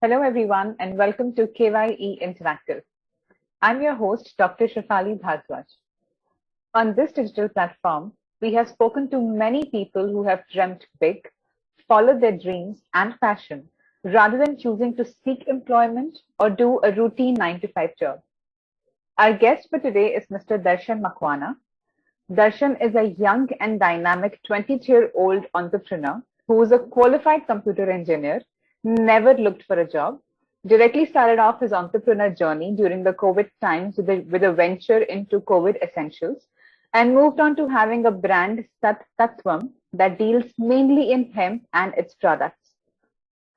Hello, everyone, and welcome to KYE Interactive. I'm your host, Dr. Shafali Bhardwaj. On this digital platform, we have spoken to many people who have dreamt big, followed their dreams and passion, rather than choosing to seek employment or do a routine 9 to 5 job. Our guest for today is Mr. Darshan Makwana. Darshan is a young and dynamic 22-year-old entrepreneur who is a qualified computer engineer, never looked for a job, directly started off his entrepreneur journey during the COVID times with a venture into COVID essentials, and moved on to having a brand, Sat Tattvam, that deals mainly in hemp and its products.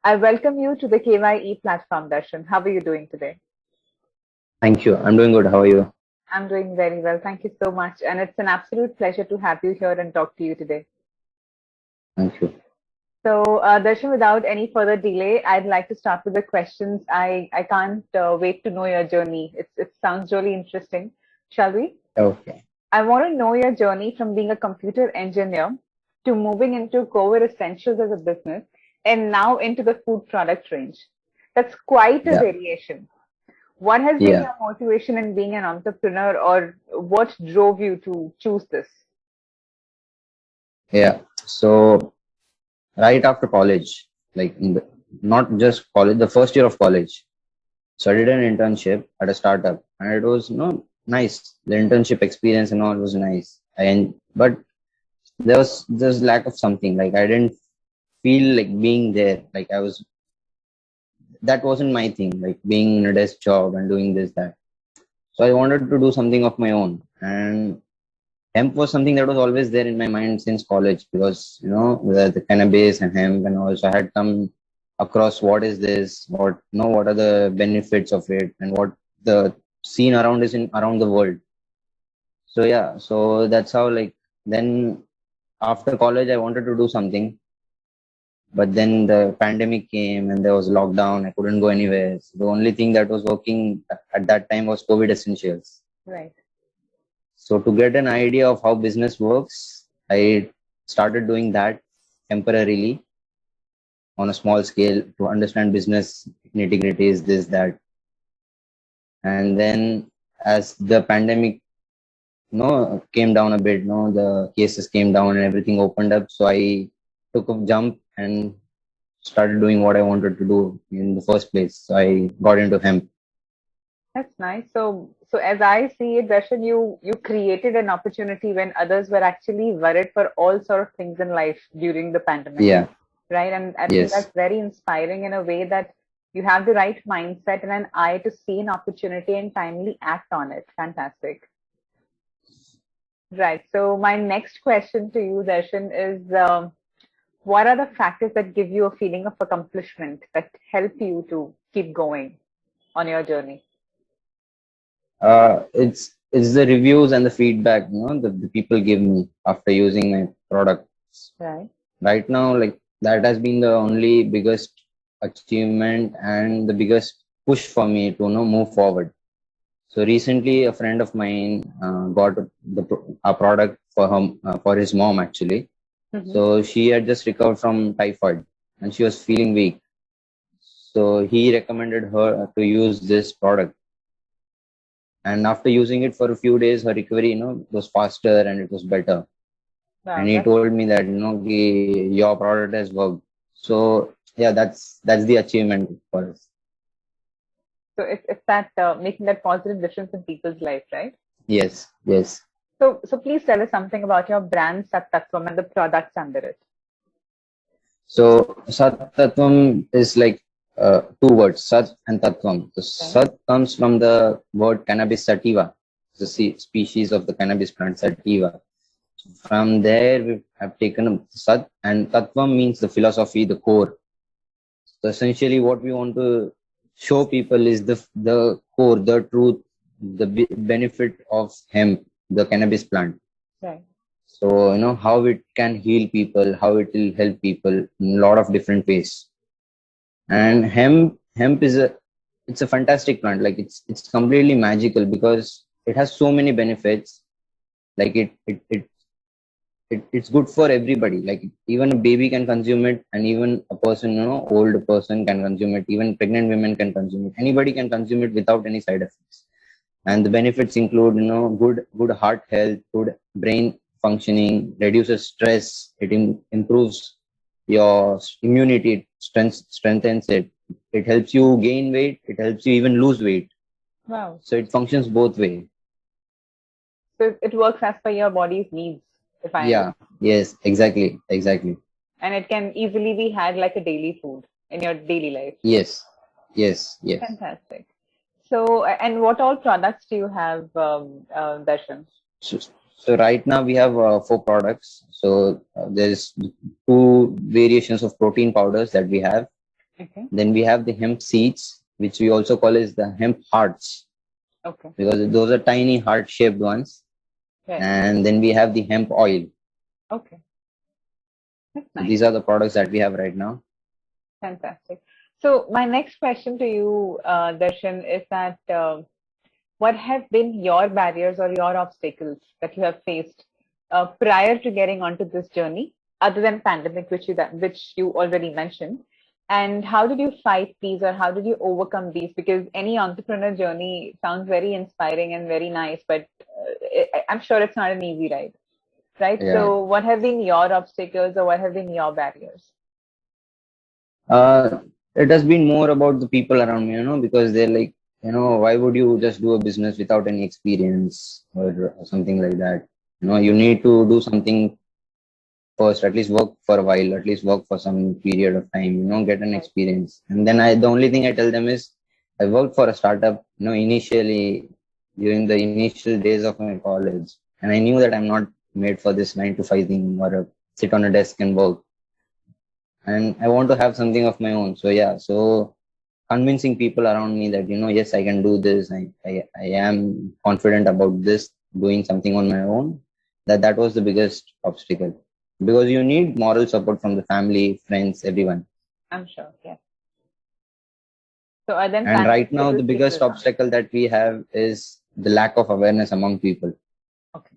I welcome you to the KYE platform, Darshan. How are you doing today? Thank you. I'm doing good. How are you? I'm doing very well. Thank you so much. And it's an absolute pleasure to have you here and talk to you today. Thank you. So, Darshan, without any further delay, I'd like to start with the questions. I can't wait to know your journey. It sounds really interesting. Shall we? Okay. I want to know your journey from being a computer engineer to moving into COVID essentials as a business and now into the food product range. That's quite a Yeah. variation. What has been Yeah. your motivation in being an entrepreneur, or what drove you to choose this? Yeah. So right after college, not just college, the first year of college. So I did an internship at a startup, and it was nice. The internship experience and all was nice. But there's lack of something. Like I didn't feel like being there. Like I was that wasn't my thing. Like being in a desk job and doing this that. So I wanted to do something of my own, and hemp was something that was always there in my mind since college because the cannabis and hemp, and also I had come across what is this, what are the benefits of it, and what the scene around is in around the world. So yeah, so that's how, like, then after college I wanted to do something, but then the pandemic came and there was lockdown. I couldn't go anywhere. So the only thing that was working at that time was COVID essentials. Right. So to get an idea of how business works, I started doing that temporarily on a small scale to understand business nitty-gritties, this, that. And then as the pandemic came down a bit, the cases came down and everything opened up. So I took a jump and started doing what I wanted to do in the first place. So I got into hemp. That's nice. So as I see it, Darshan, you created an opportunity when others were actually worried for all sort of things in life during the pandemic, Yeah. right? And I think Yes. that's very inspiring in a way that you have the right mindset and an eye to see an opportunity and timely act on it. Fantastic. Right. So my next question to you, Darshan, is what are the factors that give you a feeling of accomplishment that help you to keep going on your journey? It's the reviews and the feedback, the people give me after using my products. Right. Right now, like, that has been the only biggest achievement and the biggest push for me to move forward. So recently, a friend of mine got a product for for his mom actually. Mm-hmm. So she had just recovered from typhoid and she was feeling weak. So he recommended her to use this product. And after using it for a few days, her recovery, was faster and it was better. Wow, And he told me that, your product has worked. So yeah, that's the achievement for us. so it's that making that positive difference in people's life, right? Yes, yes. So please tell us something about your brand Sat Tattvam and the products under it. So Sat Tattvam is like two words, Sat and Tattvam. The Sat comes from the word cannabis sativa, the species of the cannabis plant sativa. From there, we have taken Sat, and Tattvam means the philosophy, the core. So essentially, what we want to show people is the core, the truth, the benefit of hemp, the cannabis plant. Right. So how it can heal people, how it will help people in a lot of different ways. And hemp is it's a fantastic plant. Like it's completely magical because it has so many benefits. Like it it's good for everybody. Like even a baby can consume it, and even a person, old person can consume it. Even pregnant women can consume it. Anybody can consume it without any side effects. And the benefits include, good heart health, good brain functioning, reduces stress. It improves your immunity, strengthens it. It helps you gain weight. It helps you even lose weight. Wow. So it functions both way. So it works as per your body's needs, if I Yeah. Yes. Exactly. Exactly. and it can easily be had like a daily food in your daily life. Yes. Yes. Yes. Fantastic. So, and what all products do you have, Darshan? So, so right now we have 4 products. So there's 2 variations of protein powders that we have. Okay. Then we have the hemp seeds, which we also call as the hemp hearts, Okay. because those are tiny heart-shaped ones. Right. And then we have the hemp oil. Okay. That's So nice. these are the products that we have right now. Fantastic. So my next question to you, Darshan, is that what have been your barriers or your obstacles that you have faced prior to getting onto this journey, other than pandemic, which you already mentioned? And how did you fight these, or how did you overcome these? Because any entrepreneur journey sounds very inspiring and very nice, but I'm sure it's not an easy ride, right? Yeah. So what have been your obstacles, or what have been your barriers? It has been more about the people around me, because they're like, why would you just do a business without any experience or something like that? You need to do something first, at least work for a while, at least work for some period of time, get an experience. And then the only thing I tell them is, I worked for a startup, initially during the initial days of my college, and I knew that I'm not made for this 9 to 5 thing, or sit on a desk and work. And I want to have something of my own. So yeah, so convincing people around me that, yes, I can do this. I am confident about this, doing something on my own. That was the biggest obstacle, because you need moral support from the family, friends, everyone. I'm sure, yeah. So then And right now, the pandemic biggest people. obstacle that we have is the lack of awareness among people, Okay.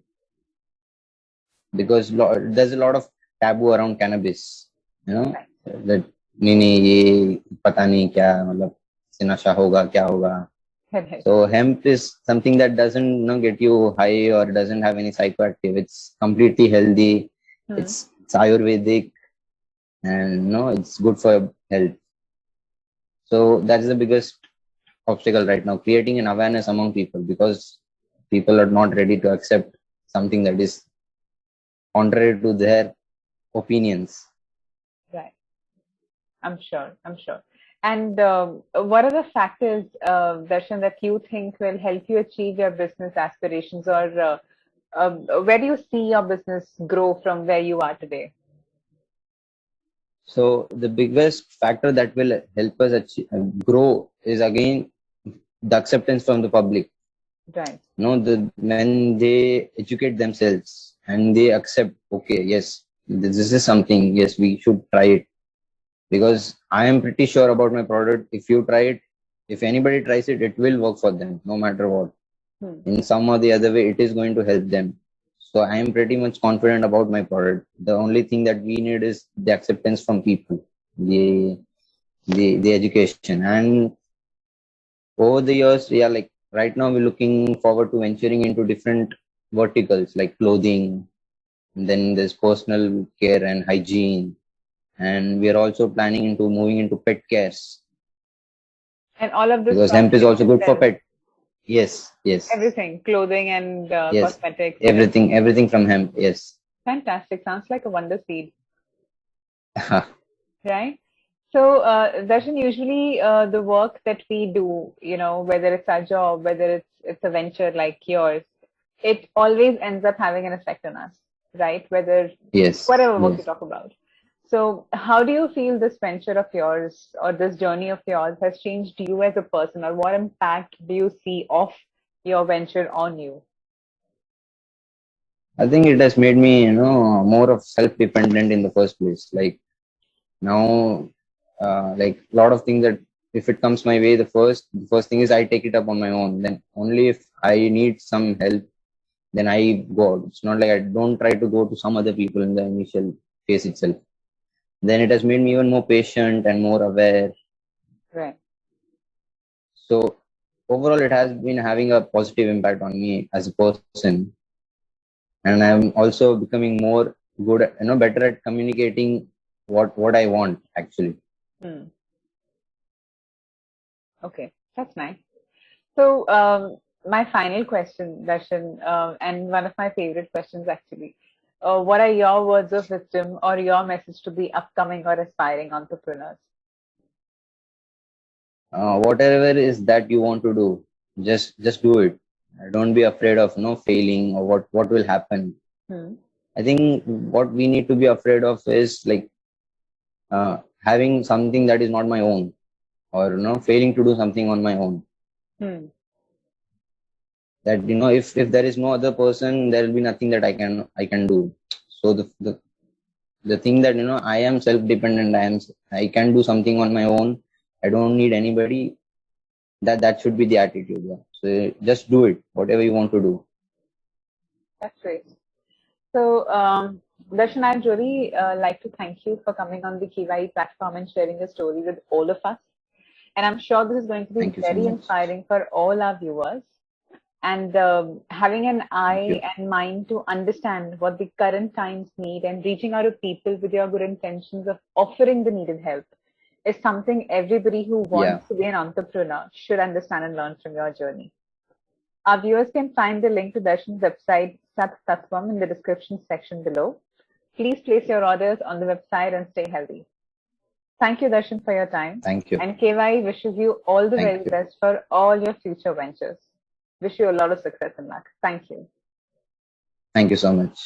because there's a lot of taboo around cannabis. Right. That नहीं ये पता नहीं क्या मतलब इससे नशा होगा क्या होगा. Right. So hemp is something that doesn't get you high or doesn't have any psychoactive. It's completely healthy. It's Ayurvedic, and it's good for your health. So that's the biggest obstacle right now, creating an awareness among people, because people are not ready to accept something that is contrary to their opinions. Right. I'm sure. And what are the factors, Darshan, that you think will help you achieve your business aspirations, or where do you see your business grow from where you are today? So the biggest factor that will help us grow is, again, the acceptance from the public. Right. When they educate themselves and they accept, okay, yes, this is something, yes, we should try it. Because I am pretty sure about my product. If you try it, if anybody tries it, it will work for them, no matter what. In some or the other way, it is going to help them. So I am pretty much confident about my product. The only thing that we need is the acceptance from people, the education. And over the years, yeah, like right now we're looking forward to venturing into different verticals like clothing, and then there's personal care and hygiene, and we are also planning into moving into pet cares. And all of this because hemp is also good for pet. Yes. Everything, clothing and Yes. cosmetics. Everything from hemp. Yes. Fantastic. Sounds like a wonder seed. Right. So, Darshan, usually the work that we do, whether it's our job, whether it's a venture like yours, it always ends up having an effect on us, right? Whatever work you talk about. So, how do you feel this venture of yours, or this journey of yours, has changed you as a person, or what impact do you see of your venture on you? I think it has made me, more of self-dependent in the first place. Like now, like a lot of things that if it comes my way, the first thing is I take it up on my own. Then only if I need some help, then I go out. It's not like I don't try to go to some other people in the initial phase itself. Then it has made me even more patient and more aware. Right. So overall, it has been having a positive impact on me as a person, and I'm also becoming more good, better at communicating what I want actually. Hmm. Okay, that's nice. So, my final question, Darshan, and one of my favorite questions actually. What are your words of wisdom or your message to the upcoming or aspiring entrepreneurs? Whatever is that you want to do, just do it. Don't be afraid of failing or what will happen. Hmm. I think what we need to be afraid of is like having something that is not my own, or failing to do something on my own. Hmm. That if there is no other person, there will be nothing that I can do. So the thing that I am self dependent, I can do something on my own. I don't need anybody. That should be the attitude. Yeah. So just do it, whatever you want to do. That's great. So, Darshan, I'd really like to thank you for coming on the Kiwai platform and sharing your story with all of us. And I'm sure this is going to be Thank you so very much. inspiring for all our viewers. And having an Thank eye you. and mind to understand what the current times need and reaching out to people with your good intentions of offering the needed help is something everybody who Yeah. wants to be an entrepreneur should understand and learn from your journey. Our viewers can find the link to Darshan's website, Sat Tattvam, in the description section below. Please place your orders on the website and stay healthy. Thank you, Darshan, for your time. Thank you. And KY wishes you all the Thank very you. best for all your future ventures. Wish you a lot of success and luck. Thank you. Thank you so much.